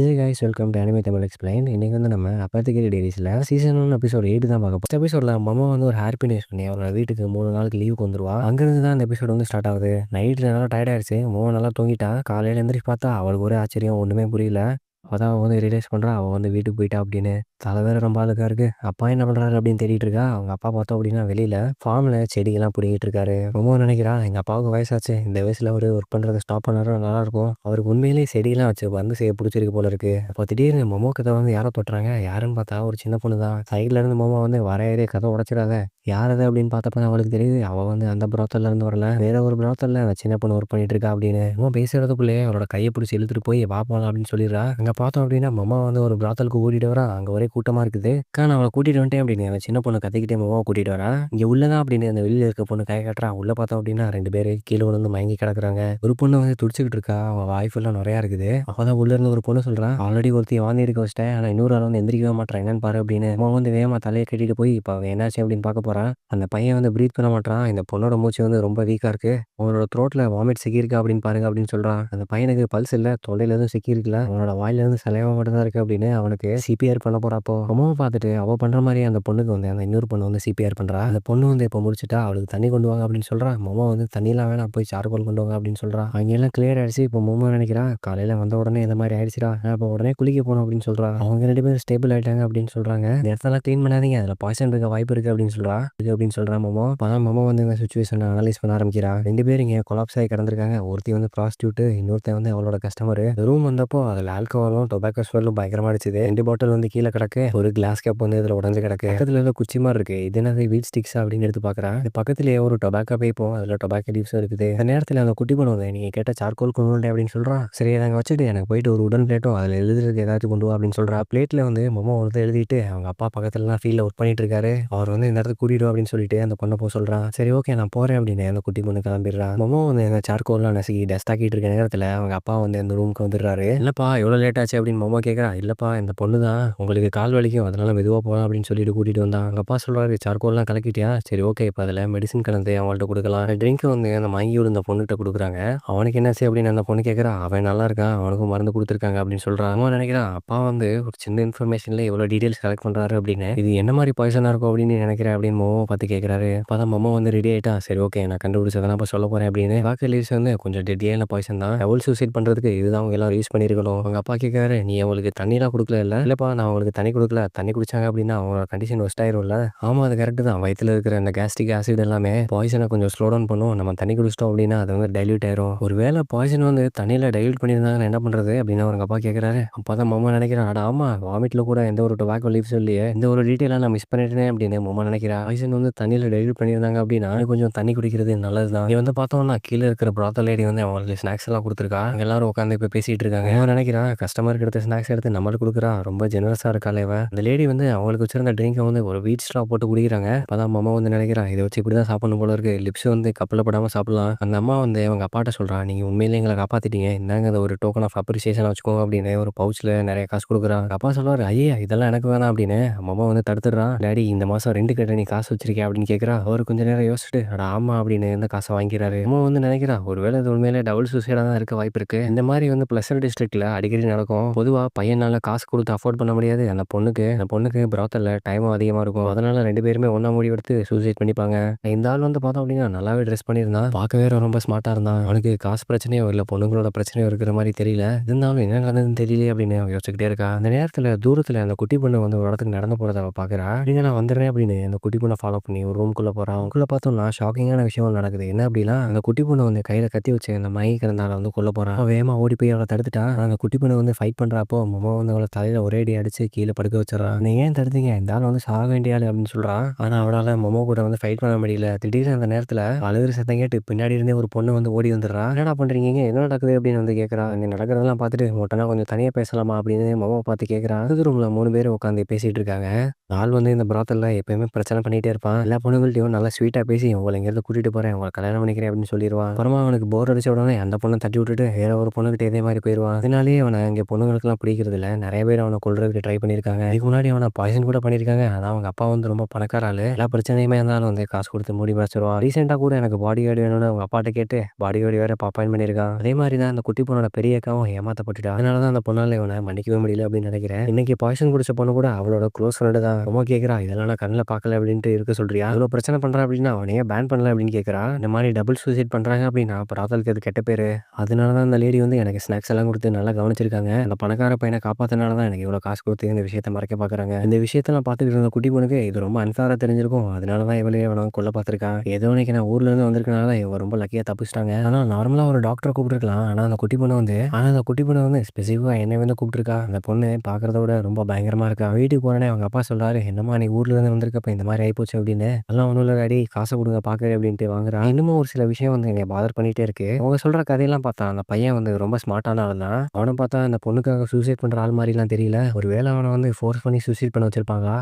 Hey guys welcome to anime Tamil explain. இன்னைக்கு வந்து நம்ம அப்பாத்திகேரி டேரிஸ்ல சீசன் 1 எபிசோட் 8 தான் பார்க்க போறோம். எபிசோட்ல மம்மா வந்து ஒரு ஹாப்பி நியூஸ் பண்ணி அவரோட வீட்டுக்கு 3 நாளுக்கு லீவுக்கு வந்துருவா. அங்கிருந்து தான் இந்த எபிசோட் வந்து ஸ்டார்ட் ஆகுது. நைட்ல நல்லா டயர்ட் ஆயிடுச்சு. மம்மா நல்லா தூங்கிட்டா. காலையில எந்திரிச்சு பார்த்தா அவளுக்கு ஒரே ஆச்சரியம், ஒண்ணுமே புரியல. அப்பதான் அவ வந்து ரியலைஸ் பண்றா அவ வந்து வீட்டுக்கு போயிட்டா அப்படின்னு. தலை வேற ரொம்ப அழுக்கா இருக்கு. அப்பா என்ன பண்றாரு அப்படின்னு தேடிட்டு இருக்கா. அவங்க அப்பா பார்த்தோம் அப்படின்னா வெளியில ஃபார்ம்ல செடிகள்லாம் பிடிங்கிட்டு இருக்காரு. ரொம்ப நினைக்கிறா எங்க அப்பாவுக்கு வயசாச்சு, இந்த வயசுல அவரு ஒர்க் பண்றதை ஸ்டாப் பண்ணாரு நல்லா இருக்கும். அவருக்கு உண்மையிலேயே செடியெல்லாம் வச்சு வந்து செய்ய பிடிச்சிருக்கு போல இருக்கு. அப்போ திடீர்னு மொமோ கதை வந்து யாரோ தொட்டுறாங்க. யாருன்னு பார்த்தா ஒரு சின்ன பொண்ணு தான். சைட்ல இருந்து மொமோ வந்து வரையறே கதை உடைச்சிடாத, யார் அது அப்படின்னு பார்த்தப்ப அவளுக்கு தெரியுது அவ வந்து அந்த புரோத்தல்ல இருந்து வரல, வேற ஒரு புரோத்தல்ல அந்த சின்ன பொண்ணு ஒர்க் பண்ணிட்டு இருக்கா அப்படின்னு. மொமோ பேசுறதுக்குள்ளேயே அவளோட கையை பிடிச்சி இழுத்துட்டு போய் பாப்போம் அப்படின்னு சொல்லிடுறா. அங்க பார்த்தோம் அப்படின்னா மொமோ வந்து ஒரு பிராத்தலுக்கு கூட்டிட்டு வரா. அங்க ஒரே கூட்டமா இருக்குது. நான் அவளை கூட்டிட்டு வந்துட்டேன் அப்படின்னு அவன் சின்ன பொண்ணு கத்திக்கிட்டே மொமாவை கூட்டிட்டு வரா. இங்க உள்ளதான் அப்படின்னு அந்த வெளியில இருக்க பொண்ணு கை காட்டுறா. உள்ள பார்த்தோம் அப்படின்னா 2 பேரு கீழே விழுந்து மயங்கி கிடக்குறாங்க. ஒரு பொண்ணு வந்து துடிச்சுக்கிட்டு இருக்கா. அவன் வாய் ஃபுல்லா நிறையா இருக்குது. அப்பதான் உள்ள இருந்து ஒரு பொண்ணு சொல்றான், ஆல்ரெடி ஒருத்தி வாந்தி எடுக்க வச்சிட்டேன், ஆனா இன்னொரு ஆள் வந்து எந்திரிக்கவே மாட்டான், என்னன்னு பாரு அப்படின்னு. அவன் வந்து வேகமா தலையை கட்டிட்டு போய் இப்போ அவன் என்னாச்சு அப்படின்னு பார்க்க போறான். அந்த பையன் வந்து ப்ரீத் பண்ண மாட்டான். இந்த பொண்ணோட மூச்சு வந்து ரொம்ப வீக்கா இருக்கு. அவனோட த்ரோட்ல வாமிட் சிக்கியிருக்கா அப்படின்னு பாருங்க அப்படின்னு சொல்றான். அந்த பையனுக்கு பல்ஸ் இல்ல, தொண்டையில எதுவும் சிக்கியிருக்கல, அவனோட வாயில இருந்து சலைவா மட்டும் தான் இருக்கு அப்படின்னு அவனுக்கு சிபிஆர் பண்ண போறாப்போ ரொம்பவும் பார்த்துட்டு அவ பண்ற மாதிரி அந்த பொண்ணுக்கு வந்து அந்த இன்னொரு பொண்ணு வந்து சிபிஆர் பண்றா. அந்த பொண்ணு வந்து இப்போ முடிச்சுட்டா, அவளுக்கு தண்ணி கொண்டு வாங்க அப்படின்னு சொல்றா. மொமோ வந்து தண்ணிலாம் வேணாம், போய் சார்கோல் கொண்டு வாங்க அப்படின்னு சொல்றா. அங்க எல்லாம் கிளியர் ஆயிடுச்சு. இப்போ மொமோ நினைக்கிறா காலையில வந்த உடனே இந்த மாதிரி ஆயிடுச்சுடா, இப்போ உடனே குளிக்க போகணும் அப்படின்னு சொல்றா. அவங்க 2 பேரும் ஸ்டேபிள் ஆயிட்டாங்க அப்படின்னு சொல்றாங்க. இந்த இடத்தெல்லாம் க்ளீன் பண்ணாதீங்க, அதுல பாய்சன் இருக்க வாய்ப்பு இருக்கு அப்படின்னு சொல்றா. இருக்கு அப்படின்னு சொல்றா மொமோ. அப்பதான் மொமோ வந்து இந்த சுச்சுவேஷனை அனலைஸ் பண்ண ஆரம்பிக்கிறா. 2 பேரும் இங்க கொலாப்ஸ் ஆகி கிடந்திருக்காங்க. ஒருத்தி வந்து ப்ராஸ்டியூட், இன்னொருத்தன் வந்து அவளோட கஸ்டமர். ரூம் வந்தப்போ அதுல ஆல்கோஹாலும் டொபாக்கோ ஸ்மெல்லும் பயங்கரமா அடிச்சுது. 2 பாட்டில் வந்து கீழே கிடக்கு. ஒரு கிளாஸ் கப் வந்து இதுல உடஞ்சு கிடக்கு. பக்கத்துல ஏதோ குச்சி மாதிரி இருக்கு. இது என்னது வீட் ஸ்டிக்ஸ் அப்படின்னு எடுத்து பாக்குறா. இது பக்கத்துலயே ஒரு டொபாக்கோ பைப்பும் அதுல டொபாக்கோ லீவ்ஸும் இருக்குது. அந்த நேரத்துல அந்த குட்டி பொண்ணு வந்து நீங்க கேட்ட சார்கோல் கொண்டு வரல அப்படின்னு சொல்றா. சரி நாங்க வச்சுட்டு எனக்கு போயிட்டு ஒரு உடன் பிளேட்டும் அதுல எழுதுறதுக்கு ஏதாச்சும் கொண்டு வா அப்படின்னு சொல்றா. பிளேட்ல வந்து மொமோ ஒருத்தர் எழுதிட்டு அவங்க அப்பா பக்கத்துலலாம் ஃபீல்ட்ல ஒர்க் பண்ணிட்டு இருக்காரு, அவர் வந்து இந்த இடத்துக்கு கூட்டிட்டு வா அப்படின்னு சொல்லிட்டு அந்த பொண்ணை போக சொல்றான். சரி ஓகே நான் போறேன் அப்படின்னு அந்த குட்டி பொண்ணு கிளம்பிடுறா. மொமோ வந்து இந்த சார்கோல்லாம் நசுக்கி டஸ்ட் ஆக்கிட்டு இருக்க நேரத்துல அவங்க அப்பா வந்து அந்த ரூமுக்கு வந்துடுறாரு. என்னப்பா எவ்வளவு லேட் ஆச்சு அப்படின்னு மொமோ கேட்கறா. இல்லப்பா இந்த பொண்ணு தான் உங்களுக்கு கால் வலிக்கும், அதனால மெதுவா போகலாம் அப்படின்னு சொல்லிட்டு கூட்டிட்டு வந்தான். அவங்க அப்பா சொல்றாரு, சார்கோல்லாம் கலக்கிட்டியா, சரி ஓகே இப்போ அதில் மெடிசன் கலந்து அவங்கள்ட்ட கொடுக்கலாம். ட்ரிங்க் வந்து அந்த மயங்கி விழுந்த பொண்ணுகிட்ட கொடுக்குறாங்க. அவனுக்கு என்னாச்சு அப்படின்னு அந்த பொண்ணு கேட்குறா. அவன் நல்லா இருக்கான், அவனுக்கும் மருந்து கொடுத்துருக்காங்க அப்படின்னு சொல்றான். அவன் நினைக்கிறான் அப்பா வந்து ஒரு சின்ன இன்ஃபர்மேஷன்ல எவ்வளோ டீடைல்ஸ் கலெக்ட் பண்றாரு அப்படின்னு. இது என்ன மாதிரி பாய்சனா இருக்கும் அப்படின்னு நினைக்கிறேன் அப்படின்னு மொமோ பார்த்து கேட்குறாரு. அப்பதான் மொமோ வந்து ரெடி ஆயிட்டா. சரி ஓகே நான் கண்டுபிடிச்சதான் இப்போ சொல்ல போறேன் அப்படின்னு. வாக்கு லீவ்ஸ் வந்து கொஞ்சம் டெட்டியான பாய்சன் தான். டபுள் சூசைட் பண்றதுக்கு இதுதான் அவங்க எல்லாம் யூஸ் பண்ணிருக்கணும். அவங்க அப்பா கேட்கறாரு, நீ அவங்களுக்கு தண்ணிலாம் கொடுக்கல இல்ல? இல்லப்பா நான் அவங்களுக்கு தண்ணி கொடுக்கல, தண்ணி குடிச்சாங்க அப்படின்னா அவங்களோட கண்டிஷன் ஒஸ்ட் ஆயிரும்ல. ஆமா அது கரெக்ட் தான், வயித்துல இருக்கிற அந்த கேஸ்ட்ரிக் ஆசிட் எல்லாமே பாய்சனை கொஞ்சம் ஸ்லோ டவுன் பண்ணும். நம்ம தண்ணி குடிச்சிட்டோம் அப்படின்னா அது வந்து டைல்யூட் ஆயிரும். ஒருவேளை பாய்சன் வந்து தண்ணியில டைல்யூட் பண்ணியிருந்தாங்கன்னா என்ன பண்றது அப்படின்னு அவங்க அப்பா கேட்கறாரு. அப்பதான் மாமா நினைக்கிறான், அட ஆமா வாமிட்ல கூட எந்த ஒரு டொபாக்கோ லீவ்ஸ் இல்லையே, இந்த ஒரு டீட்டெயிலாக நான் மிஸ் பண்ணிட்டேன் அப்படின்னு மாமா நினைக்கிறா. பாய்சன் வந்து தண்ணியில டைல்யூட் பண்ணியிருந்தாங்க அப்படின்னா கொஞ்சம் தண்ணி குடிக்கிறது நல்லதுதான். இங்க வந்து பார்த்தோம்னா கீழே இருக்கிற பிராத்தல் லேடி வந்து அவங்களுக்கு ஸ்நாக்ஸ் எல்லாம் கொடுத்துருக்கா. அங்க எல்லாரும் உட்காந்து இப்ப பேசிட்டு இருக்காங்க. அவன் நினைக்கிறான் கஸ்டமருக்கு எடுத்த ஸ்நாக்ஸ் எடுத்து நம்மளுக்கு கொடுக்குறா, ரொம்ப ஜெனரஸா இருக்காளே இவ. அந்த லேடி வந்து அவங்களுக்கு வச்சிருந்த ட்ரிங்கை வந்து ஒரு வீட் ஸ்ட்ரா போட்டு குடிக்கிறாங்க. அப்பதான் மாமா வந்து நினைக்கிறா இதை வச்சு இப்படிதான் சாப்பிடணும் போல இருக்கு, லிப்ஸ் வந்து கப்பல படாம சாப்பிடலாம். அந்த அம்மா வந்து அவங்க அப்பாட்ட சொல்றான், நீங்க உண்மையிலேயே எங்களை காப்பாத்திட்டீங்க, இந்தாங்க அதை ஒரு டோக்கன் ஆஃப் அப்ரிசியேஷன் வச்சுக்கோங்க அப்படின்னு ஒரு பவுச்ல நிறைய காசு கொடுக்குறான். அப்பா சொல்றாரு, ஐயா இதெல்லாம் எனக்கு வேணாம் அப்படின்னு. மாமா வந்து தடுத்துடுறான். டாடி இந்த மாசம் ரெண்டு கட்ட நீ காசு வச்சிருக்கேன் அப்படின்னு கேட்கறா. அவர் கொஞ்ச நேரம் யோசிச்சுட்டு அட ஆமா அப்படின்னு இந்த காசை வாங்கிறாரு. அம்மா வந்து நினைக்கிறா ஒருவேளை இது உண்மையிலே டபுள் சூசைடா தான் இருக்க வாய்ப்பு இருக்கு. இந்த மாதிரி வந்து பிளஸர் டிஸ்ட்ரிக்ட்ல அடிக்கடி நடக்கும். பொதுவா பையனால காசு கொடுத்து அஃபோர்ட் பண்ண முடியாது. அந்த பொண்ணுக்கு பிராத்தல்ல டைமும் அதிகமா இருக்கும். அதனால 2 பேருமே ஒண்ணா முடிவெடுத்து சூசைட் பண்ணிப்பாங்க. இந்த ஆள் வந்து பார்த்தோம் அப்படின்னா நல்லாவே ட்ரெஸ் பண்ணியிருந்தான். பார்க்கவே ரொம்ப ஸ்மார்ட்டா இருந்தான். அவனுக்கு காசு பிரச்சனையோ இல்ல பொண்ணுங்களோட பிரச்சனையோ இருக்கிற மாதிரி தெரியல. இருந்தாலும் என்ன நடந்ததுன்னு தெரியலையே அப்படின்னு அவன் யோசிச்சுக்கிட்டே இருக்கா. அந்த நேரத்துல தூரத்துல அந்த குட்டி பொண்ணு வந்து ஒரு இடத்துக்கு நடந்து போறத அவ பாக்குறா. அப்படிங்க நான் வந்துடுறேன் அப்படின்னு அந்த குட்டி பொண்ணை ஃபாலோ பண்ணி ஒரு ரூம்குள்ள போறான். அவனுக்குள்ள பார்த்தோம்னா ஷாக்கிங்கான விஷயம் நடக்குது. என்ன அப்படின்னா அந்த குட்டி பொண்ணு வந்து கையில கத்தி வச்சு அந்த மயங்கி கிடந்தால வந்து கொல்ல போறான். அவன் வேகமா ஓடி போய் அவளை தடுத்துட்டா. அந்த குட்டி பொண்ணு வந்து ஃபைட் பண்றப்போ மொமோ வந்து அவளை தலையில ஒரே அடி அடிச்சு கீழே படுக்க வச்சிடறான். நீ ஏன் தடுத்தீங்க, இந்த ஆள் வந்து சாக வேண்டிய ஆளு அப்படின்னு சொல்றான். ஆனா அவளால மொமோ கூட வந்து ஃபைட் பண்ண முடியல. திடீர்னு அந்த நேரத்துல அழுகுற சத்தம் கேட்டு பின்னாடி இருந்தே ஒரு பொண்ணு வந்து ஓடி வந்துடுறா. என்னடா பண்றீங்க, என்ன நடக்குது அப்படின்னு வந்து கேட்கறா. நீ நடக்கிறதெல்லாம் பார்த்துட்டு மொட்டனா கொஞ்சம் தனியா பேசலாமா அப்படின்னு மொமோ பார்த்து கேட்கறான். அது ரூம்ல 3 பேரும் உட்காந்து பேசிட்டு இருக்காங்க. ஆள் வந்து இந்த பிராத்தல்ல எப்பயுமே பிரச்சனை பண்ணிட்டே இருப்பான். எல்லா பொண்ணுங்கள்ட்டையும் நல்லா ஸ்வீட்டா பேசி உங்களை எங்கேயாவது கூட்டிட்டு போறேன், உங்களை கல்யாணம் பண்ணிக்கிறேன் அப்படின்னு சொல்லிடுவான். அப்புறமா அவனுக்கு போர் அடிச்ச உடனே அந்த பொண்ணை தட்டி விட்டுட்டு வேற ஒரு பொண்ணுகிட்ட இதே மாதிரி போயிடுவான். அதனாலேயே அவனை இங்கே பொண்ணுங்களுக்குலாம் பிடிக்கிறதில்ல. நெறைய பேர் அவன கொல்றதுக்கு ட்ரை பண்ணியிருக்காங்க. இதுக்கு முன்னாடி அவன பாய்சன் கூட பண்ணியிருக்காங்க. ஆனா அவங்க அப்பா வந்து ரொம்ப பணக்கார ஆளு. எல்லா பிரச்சனையுமே இருந்தாலும் வந்து காசு குடுத்து மூடி மறைச்சுருவான். ரீசென்ட்டா கூட எனக்கு பாடி கார்டு வேணும்னு அவங்க அப்பாட்ட கேட்டு, பாடி கார்டு வேற இப்ப அப்பாயிண்ட் பண்ணியிருக்கான். அதே மாரி தான் அந்த குட்டி பொண்ணோட பெரிய அக்காவும் ஏமாத்தப்பட்டுட்டா. அதனால தான் அந்த பொண்ணால இவன மன்னிக்கவே முடியல அப்படின்னு நெனைக்கிறேன். இன்னைக்கு பாய்சன் குடிச்ச பொண்ணு கூட அவளோட க்ளோஸ் ஃப்ரெண்டு தான். ரொம்ப கேட்கிறா, இதெல்லாம் நான் கண்ல பார்க்கல அப்படின்ட்டு இருக்க சொல்றியா? இவ்ளோ பிரச்சனை பண்றான் அப்படின்னா அவன ஏன் பேன் பண்ணல அப்படின்னு கேட்கிறா. இந்த மாரி டபுள் சூசைட் பண்றாங்க அப்படின்னா பிராத்தலுக்கு அது கெட்ட பேரு. அதனால தான் அந்த லேடி வந்து எனக்கு ஸ்நாக்ஸ் எல்லாம் குடுத்து நல்லா கவனிச்சிருக்காங்க. அந்த பணக்கார பையன காப்பாத்துனால தான் எனக்கு இவ்ளோ காசு குடுத்து இந்த விஷயத்த மறைக்க பார்க்குறாங்க. இந்த விஷயத்தலாம் பார்த்துக்கிட்டு இருந்த குட்டி பொண்ணுக்கு இது ரொம்ப அன்ஃபேரா தெரிஞ்சிருக்கும். அதனால தான் இவளே அவன கொல்ல பார்த்துருக்கா. ஏதோ இன்னைக்கு நான் ஊர்ல இருந்து வந்திருக்கனால இவ ரொம்ப லக்கியா தப்பிச்சுட்டாங்க. ஆனா நார்மலா ஒரு டாக்டர கூப்பிட்டுருக்கலாம். அந்த குட்டி பொண்ணு வந்து ஸ்பெசிஃபிக்கா என்னைய வந்து கூப்பிட்டுருக்கா. அந்த பொண்ணு பார்க்கறத விட ரொம்ப பயங்கரமா இருக்கா. வீட்டுக்கு போனோனே அவங்க அப்பா சொல்றாரு, "என்னம்மா நீ ஊர்ல இருந்து வந்திருக்கப்ப இந்த மாரி ஆயிப்போச்சு" அப்படின்னு. "அதெல்லாம் ஒண்ணும் இல்ல டாடி, காச குடுங்க பார்க்குறேன்" அப்படின்ட்டு வாங்குறா. இன்னமும் ஒரு சில விஷயம் வந்து என்னைய பாதர் பண்ணிட்டே இருக்கு. அவங்க சொல்ற கதையெல்லாம் பார்த்தா அந்த பையன் வந்து ரொம்ப ஸ்மார்ட்டான ஆள் தான். அவன பார்த்தா அந்த பொண்ணுக்காக சூசைட் பண்ற ஆள் மாரிலாம் தெரியல. ஒரு வேள அவன வந்து ஃபோர்ஸ் பண்ணி சூசைட் பண்ண வச்சிருப்பாங்களா?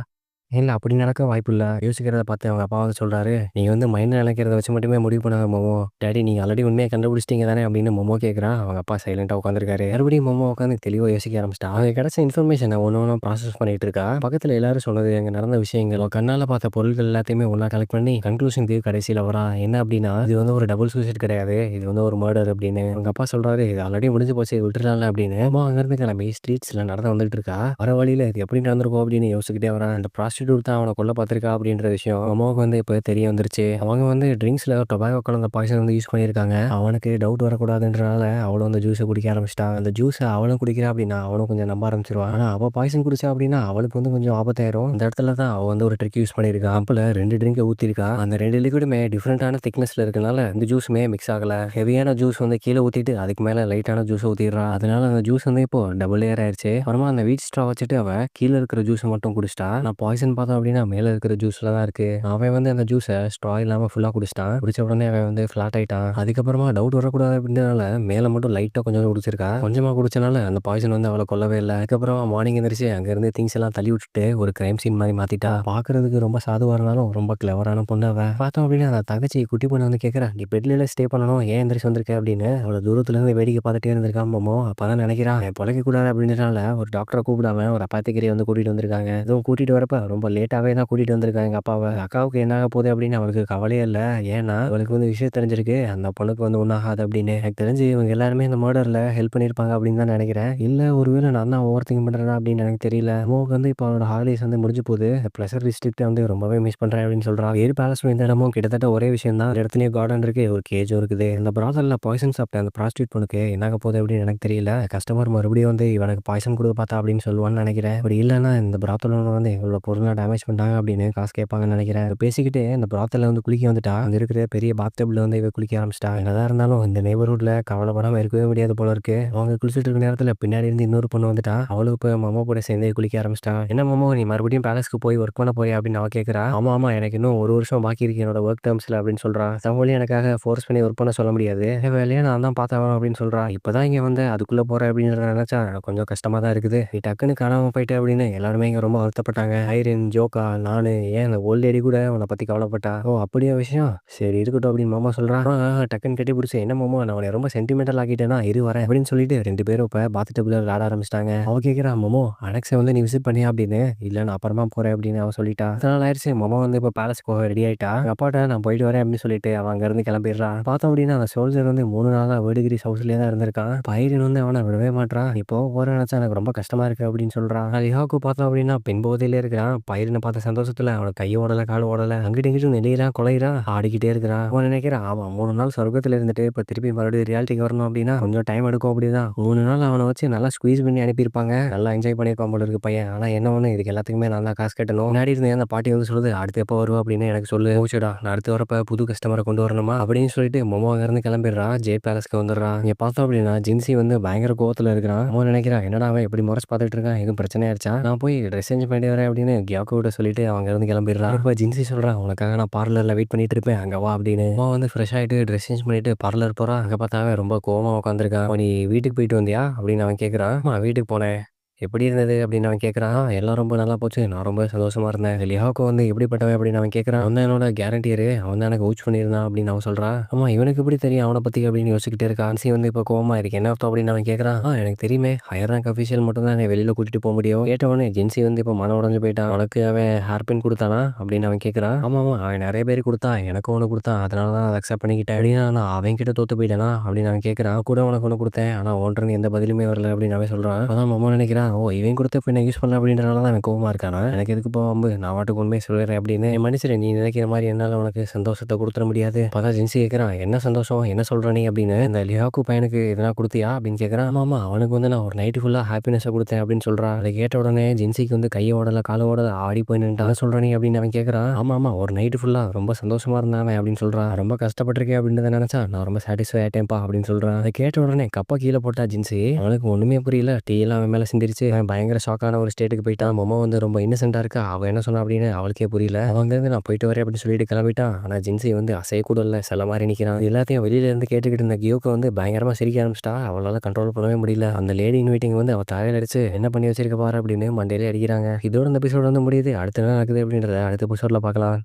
இல்ல அப்படி நடக்க வாய்ப்பில்ல. யோசிக்கிறத பார்த்து அவங்க அப்பா வந்து சொல்றாரு, "நீங்க வந்து மைண்ட்ல நினைக்கிறத வச்சு மட்டுமே முடிவு பண்ணாத மொமோ. டாடி நீங்க ஆல்ரெடி உண்மைய கண்டுபிடிச்சிட்டீங்க தானே" அப்படின்னு மொமோ கேட்குறா. அவங்க அப்பா சைலன்ட்டா உட்காந்துருக்காரு. மறுபடியும் மொமோ உட்காந்து தெளிவா யோசிக்க ஆரம்பிச்சுட்டா. அவளுக்கு கிடைச்ச இன்ஃபர்மேஷன ஒண்ணு ஒண்ணா ப்ராசஸ் பண்ணிட்டு இருக்கா. பக்கத்துல எல்லாரும் சொன்னது, அங்க நடந்த விஷயங்கள், அவ கண்ணால பார்த்த பொருட்கள் எல்லாத்தையுமே ஒண்ணா கலெக்ட் பண்ணி கன்க்ளூஷனுக்கு கடைசியில வரா. என்ன அப்படின்னா, இது வந்து ஒரு டபுள் சூசைட் கிடையாது. இது வந்து ஒரு மர்டர் அப்படின்னு. அவங்க அப்பா சொல்றாரு, "இது ஆல்ரெடி முடிஞ்சு போச்சு விட்டுறலாம்ல" அப்படின்னு. அம்மா அங்கிருந்து கிளம்பி ஸ்ட்ரீட்ஸ்ல நடந்து வந்துட்டு இருக்கா. வர வழியில இது எப்படி நடந்திருக்கும் அப்படின்னு யோசிச்சுக்கிட்டே வரா. அந்த ப்ராஸ்டிடியூட் தான் அவன கொல்ல பார்த்துருக்கா அப்படின்ற விஷயம் அம்மாவுக்கு வந்து இப்போ தெரிய வந்துருச்சு. அவங்க வந்து ட்ரிங்க்ஸ்ல டொபாக்கோ கலந்த பாய்சன் வந்து யூஸ் பண்ணியிருக்காங்க. அவனுக்கு டவுட் வரக்கூடாதுன்றனால அவளும் அந்த ஜூஸை குடிக்க ஆரம்பிச்சிட்டா. அந்த ஜூஸை அவளும் குடிக்கிறா அப்படின்னா அவனும் கொஞ்சம் நம்ப ஆரம்பிச்சிருவா. ஆனா அவ பாய்சன் குடிச்சா அப்படின்னா அவளுக்கு வந்து கொஞ்சம் ஆபத்தாயிரும். அந்த இடத்துல தான் அவ வந்து ஒரு ட்ரிக் யூஸ் பண்ணியிருக்கா. அப்பல 2 ட்ரிங்கை ஊத்திருக்கா. அந்த 2 லிக்விடுமே டிஃப்ரெண்டான திக்னஸ்ல இருக்கனால இந்த ஜூஸுமே மிக்ஸ் ஆகல. ஹெவியான ஜூஸ் வந்து கீழே ஊத்திட்டு அதுக்கு மேல லைட்டான ஜூஸ் ஊத்திடுறா. அதனால அந்த ஜூஸ் வந்து இப்போ டபுள் லேயர் ஆயிருச்சு. அப்புறமா அந்த வீட் ஸ்ட்ரா வச்சுட்டு அவ கீழே இருக்கிற ஜூஸை மட்டும் குடிச்சிட்டா. நான் பாய்சன் பார்த்தோம் அப்படின்னா மேல இருக்கிற ஜூஸ்ல தான் இருக்கு. அவன் வந்து அந்த ஜூஸை ஸ்ட்ரா இல்லாம ஃபுல்லா குடிச்சிட்டான். குடிச்ச உடனே அவன் வந்து ஃபிளாட் ஆயிட்டான். அதுக்கப்புறமா டவுட் வரக்கூடாது அப்படின்றனால மேல மட்டும் லைட்டா கொஞ்சம் குடிச்சிருக்கா. கொஞ்சமா குடிச்சனால அந்த பாய்சன் வந்து அவளை கொல்லவே இல்ல. அதுக்கப்புறம் மார்னிங் எந்திரிச்சு அங்க இருந்து திங்ஸ் எல்லாம் தள்ளி விட்டுட்டு ஒரு கிரைம் சீன் மாதிரி மாத்திட்டா. பாக்குறதுக்கு ரொம்ப சாதுவா இருந்தாலும் ரொம்ப கிளவரான பொண்ணு அவ. பார்த்தோம் அப்படின்னா அந்த தங்கச்சி குட்டி பொண்ணு வந்து கேட்கறா, "நீ பெட்ல ஸ்டே பண்ணணும், ஏன் எந்திரிச்சு வந்திருக்க" அப்படின்னு. அவளை தூரத்துல இருந்து வேடிக்கை பார்த்துட்டே இருந்திருக்கான் மோமோ. அப்பதான் நினைக்கிறான், பொழைக்க கூடாது அப்படின்றனால ஒரு டாக்டரை கூப்பிடாம ஒரு அப்பாத்திக்கரியை வந்து கூட்டிட்டு வந்திருக்காங்க. இதுவும் கூட்டிட்டு வரப்ப ரொம்ப லேட்டாவே தான் கூட்டிட்டு வந்திருக்காங்க எங்க அப்பாவ. அக்காவுக்கு என்ன ஆக போகுது அப்படின்னு அவளுக்கு கவலையே இல்ல. ஏன்னா அவளுக்கு வந்து விஷயம் தெரிஞ்சிருக்கு. அந்த பொண்ணுக்கு வந்து ஒண்ணும் ஆகாது அப்படின்னு. எனக்கு தெரிஞ்சு இவங்க எல்லாருமே இந்த மர்டர்ல ஹெல்ப் பண்ணியிருப்பாங்க அப்படின்னு தான் நினைக்கிறேன். இல்ல ஒருவேளை நான் தான் ஓவர் திங்க் பண்றேனா அப்படின்னு எனக்கு தெரியல. அம்மாவுக்கு வந்து இப்போ அவனோட ஹாலிடேஸ் வந்து முடிஞ்சு போகுது. ப்ளஷர் டிஸ்ட்ரிக்ட் வந்து ரொம்பவே மிஸ் பண்றேன் அப்படின்னு சொல்றான். ஏழு பேலஸும் இந்த இடமும் கிட்டத்தட்ட ஒரே விஷயம் தான். இடத்துலயும் கார்டன் இருக்கு, ஒரு கேஜும் இருக்குது. இந்த பிராதல்ல பாய்சன் சாப்பிட்ட அந்த ப்ராஸ்டியூட் பொண்ணுக்கு என்ன ஆக போகுது அப்படின்னு எனக்கு தெரியல. கஸ்டமர் மறுபடியும் வந்து இவனுக்கு பாய்சன் கொடுக்க பார்த்தா அப்படின்னு சொல்லுவான்னு நினைக்கிறேன். அப்படி இல்லைன்னா இந்த பிராத்தல் வந்து எங்களோட பொருளை டேமேஜ் பண்ணிட்டாங்க அப்படின்னு காசு கேட்பாங்கன்னு நினைக்கிறேன். பேசிக்கிட்டே இந்த பிராத்தல்ல வந்து குளிக்க வந்துட்டா. அங்க இருக்கிற பெரிய பாத்டப்ல வந்து இவ குளிக்க ஆரம்பிச்சிட்டா. என்னதான் இருந்தாலும் இந்த நெய்பர்ஹுட்ல கவலைப்படாம இருக்கவே முடியாது போல இருக்கு. அவங்க குளிச்சிட்டு இருக்க நேரத்துல பின்னாடி இருந்து இன்னொரு பொண்ணு வந்துட்டா. அவளும் இப்போ மாமா கூட சேர்ந்து குளிக்க ஆரம்பிச்சிட்டா. என்ன மாமா நீ மறுபடியும் பேலஸ்க்கு போய் ஒர்க் பண்ண போறியா அப்படின்னு அவ கேட்கறா. ஆமா ஆமா எனக்கு இன்னும் ஒரு வருஷம் பாக்கி இருக்கு என்னோட ஒர்க் டேர்ம்ஸ்ல அப்படின்னு சொல்றா. அவங்களையும் எனக்காக ஃபோர்ஸ் பண்ணி ஒர்க் பண்ண சொல்ல முடியாது. என் வேலையை நான் தான் பார்த்தேன் அப்படின்னு சொல்றா. இப்பதான் இங்க வந்து அதுக்குள்ள போற அப்படின்னு நினைச்சா கொஞ்சம் கஷ்டமா தான் இருக்குது. நீ டக்குன்னு காணாம போயிட்ட அப்படின்னு எல்லாருமே இங்க ரொம்ப வருத்தப்பட்டாங்க. ஐரின், ஜோக்கா, நானு, ஏன் அந்த ஓல்ட் லேடி கூட உன்னை பத்தி கவலைப்பட்டா. ஓ அப்படியா விஷயம், சரி இருக்கட்டும் அப்படின்னு மாமா சொல்றான். டக்குன்னு கட்டி பிடிச்சி, என்ன மாமா நான் உன்னை ரொம்ப சென்டிமெண்டல் ஆக்கிட்டேன்னா இரு வரேன் அப்படின்னு சொல்லிட்டு 2 பேரும் இப்ப பாத்டப்ல விளையாட ஆரம்பிச்சிட்டாங்க. அவ கேட்கிறா, மாமோ அலெக்ஸை வந்து நீ விசிட் பண்ணியா அப்படின்னு. இல்ல நான் அப்புறமா போறேன் அப்படின்னு அவ சொல்லிட்டா. அதனால ஆயிடுச்சு. மாமா வந்து இப்ப பேலஸ் போக ரெடி ஆயிட்டா. எங்க அப்பாட்ட நான் போயிட்டு வரேன் அப்படின்னு சொல்லிட்டு அவன் அங்க இருந்து கிளம்பிடுறா. பார்த்தோம் அப்படின்னா அந்த சோல்ஜர் வந்து 3 நாளா வேர்டிகிரிஸ் ஹவுஸ்லயே தான் இருந்திருக்கான். பைரன் வந்து அவனை விடவே மாட்டான். இப்போ போற நினைச்சா எனக்கு ரொம்ப கஷ்டமா இருக்கு அப்படின்னு சொல்றான். லிஹாக்கு பார்த்தோம் அப்படின்னா பெண் போதையில இருக்கிறான். பைரனை பார்த்த சந்தோஷத்துல அவனுக்கு கை ஓடல, கால் ஓடல, அங்கிட்டு இங்கிட்டு நெளியறான், குலையிறான், ஆடிக்கிட்டே இருக்கிறான். அவன் நினைக்கிறான், அவன் 3 நாள் சொர்க்கத்துல இருந்துட்டு இப்ப திருப்பி மறுபடியும் ரியாலிட்டிக்கு வரணும் அப்படின்னா கொஞ்சம் டைம் எடுக்கும் அப்படிதான். 3 நாள் அவனை வச்சு நல்லா ஸ்குவீஸ் பண்ணி அனுப்பியிருப்பாங்க. நல்லா என்ஜாய் பண்ணியிருப்பான் போல இருக்கு பையன். ஆனா என்ன ஒண்ணு, இதுக்கு எல்லாத்துக்குமே நான் தான் காசு கட்டணும். முன்னாடி இருந்தே அந்த பாட்டி வந்து சொல்லுது, அடுத்து எப்போ வருவா அப்படின்னு எனக்கு சொல்லு. ஓச்சுடா நான் அடுத்து வரப்ப புது கஸ்டமரை கொண்டு வரணுமா அப்படின்னு சொல்லிட்டு மொமோ அங்க இருந்து கிளம்பிடுறான். ஜே பேலஸ்க்கு வந்துடுறான். இங்க பார்த்தோம் அப்படின்னா ஜின்சி வந்து பயங்கர கோவத்துல இருக்கிறான். அவன் நினைக்கிறான், என்னடா அவன் எப்படி முறைச்சு பார்த்துட்டு இருக்கான், எதுவும் பிரச்சனை ஆயிடுச்சா, நான் போய் ட்ரெஸ் சேஞ்ச் பண்ணிட்டு வரேன் அப்படின்னு கியாக்கோ கிட்ட சொல்லிட்டு அவங்க இருந்து கிளம்பிடுறான். இப்போ ஜின்சி சொல்றான், உனக்காக நான் பார்லர்ல வெயிட் பண்ணிட்டு இருப்பேன், அங்க வா அப்படின்னு. அவன் வந்து ஃப்ரெஷ் ஆயிட்டு ட்ரெஸ் சேஞ்ச் பண்ணிட்டு பார்லர் போறான். அங்க பார்த்தா அவன் ரொம்ப கோவமா உட்காந்துருக்கான். நீ வீட்டுக்கு போயிட்டு வந்தியா அப்படின்னு அவன் கேட்கறான். வீட்டுக்கு போனேன். எப்படி இருந்தது அப்படின்னு அவன் கேட்குறான். எல்லாம் ரொம்ப நல்லா போச்சு. நான் ரொம்ப சந்தோஷமா இருந்தேன். லியாக்கோ வந்து எப்படிப்பட்டவன் அப்படின்னு அவன் கேட்குறான். அவன் தான் என்னோட கேரண்டியரு. அவன் தான் எனக்கு கவுச் பண்ணியிருந்தான் அப்படின்னு அவன் சொல்றான். ஆமா இவனுக்கு எப்படி தெரியும் அவன பத்தி அப்படின்னு யோசிச்சுக்கிட்டே இருக்கான். ஜின்சி வந்து இப்போ கோவமா இருக்கு. என்ன அர்த்தம் அப்படின்னு அவன் கேட்குறான். எனக்கு தெரியுமே. ஹையர் ரேங்க் அஃபிஷியல் மட்டும் தான் என்னை வெளியில கூட்டிட்டு போ முடியும். கேட்டவொடனே ஜின்சி வந்து இப்போ மனம் உடைஞ்சு போயிட்டான். உனக்கு அவன் ஹேர் பின் குடுத்தானா? அப்படின்னு அவன் கேட்குறான். ஆமாமா. அவன் நெறைய பேருக்கு குடுத்தான். எனக்கும் ஒண்ணு குடுத்தான். அதனால தான் அத அக்செப்ட் பண்ணிக்கிட்டேன். அப்படின்னா நான் அவன்கிட்ட தோத்து போயிட்டேனா? அப்படின்னு அவன் கேட்குறான். கூட உனக்கு ஒண்ணு குடுத்தேன். ஆனா உன்ட்டருந்து எந்த பதிலுமே வரல அப்படின்னு அவன் சொல்றான். அதான் மாமா நினைக்கிறான். ஓ! இவன் குடுத்த பின்ன யூஸ் பண்ணல அப்படின்றனால தான் அவன் கோவமா இருக்கானா? எனக்கு எதுக்கு இப்போ வம்பு? நான் பாட்டுக்கு உண்மைய சொல்லிடுறேன் அப்படின்னு. என் மன்னிச்சிடு. நீ நினைக்கிற மாரி என்னால உனக்கு சந்தோஷத்த குடுத்துற முடியாது. அப்பதான் ஜின்சி கேட்குறான். என்ன சந்தோஷம்? என்ன சொல்ற நீ? அப்படின்னு. இந்த லியாக்கு பையனுக்கு எதனா குடுத்தியா? அப்படின்னு கேட்குறான். ஆமாமா. அவனுக்கு வந்து நான் ஒரு நைட்டு ஃபுல்லா ஹாப்பினஸ்ஸ குடுத்தேன் அப்படின்னு சொல்றான். அத கேட்ட உடனே ஜின்சிக்கு வந்து கைய ஓடல, கால ஓடல ஆடி போய் நின்னுட்டான். என்ன சொல்ற நீ? அப்படின்னு அவன் கேட்குறான். ஆமாமா. ஒரு நைட்டு ஃபுல்லா ரொம்ப சந்தோஷமா இருந்தான் அவன் அப்படின்னு சொல்றான். ரொம்ப கஷ்டப்பட்டுருக்கேன் அப்படின்றத நினைச்சா நான் ரொம்ப சாட்டிஸ்ஃபை ஆயிட்டேன்ப்பா அப்படின்னு சொல்றான். அத கேட்ட உடனே கப்ப கீழ போட்டா ஜின்சி. அவனுக்கு ஒண்ணுமே புரியல. டீ எல்லாம் அவன் மேல சிந்திருச்சு. அவன் பயங்கர ஷாக்கான ஒரு ஸ்டேட்டுக்கு போயிட்டான். மொமோ வந்து ரொம்ப இன்னசென்ட்டா இருக்கா. அவ என்ன சொன்னா அப்படின்னு அவளுக்கே புரியல. அவன் அங்கருந்து நான் போயிட்டு வரேன் அப்படின்னு சொல்லிட்டு கிளம்பிட்டான். ஆனா ஜின்சி வந்து அசைய கூட இல்ல. சில மாரி நிக்கிறான். இது எல்லாத்தையும் வெளியில இருந்து கேட்டுக்கிட்டு இருந்த கியோக்கோ வந்து பயங்கரமா சிரிக்க ஆரம்பிச்சிட்டா. அவளால கண்ட்ரோல் பண்ணவே முடியல. அந்த லேடி இன் வெயிட்டிங் வந்து அவ தலையில அடிச்சு என்ன பண்ணி வச்சிருக்க பாரு அப்படின்னு மண்டையிலே அடிக்கிறாங்க. இதோட இந்த எபிசோட் வந்து முடியுது. அடுத்து என்ன நடக்குது அப்படின்றத அடுத்த எபிசோட்ல பார்க்கலாம்.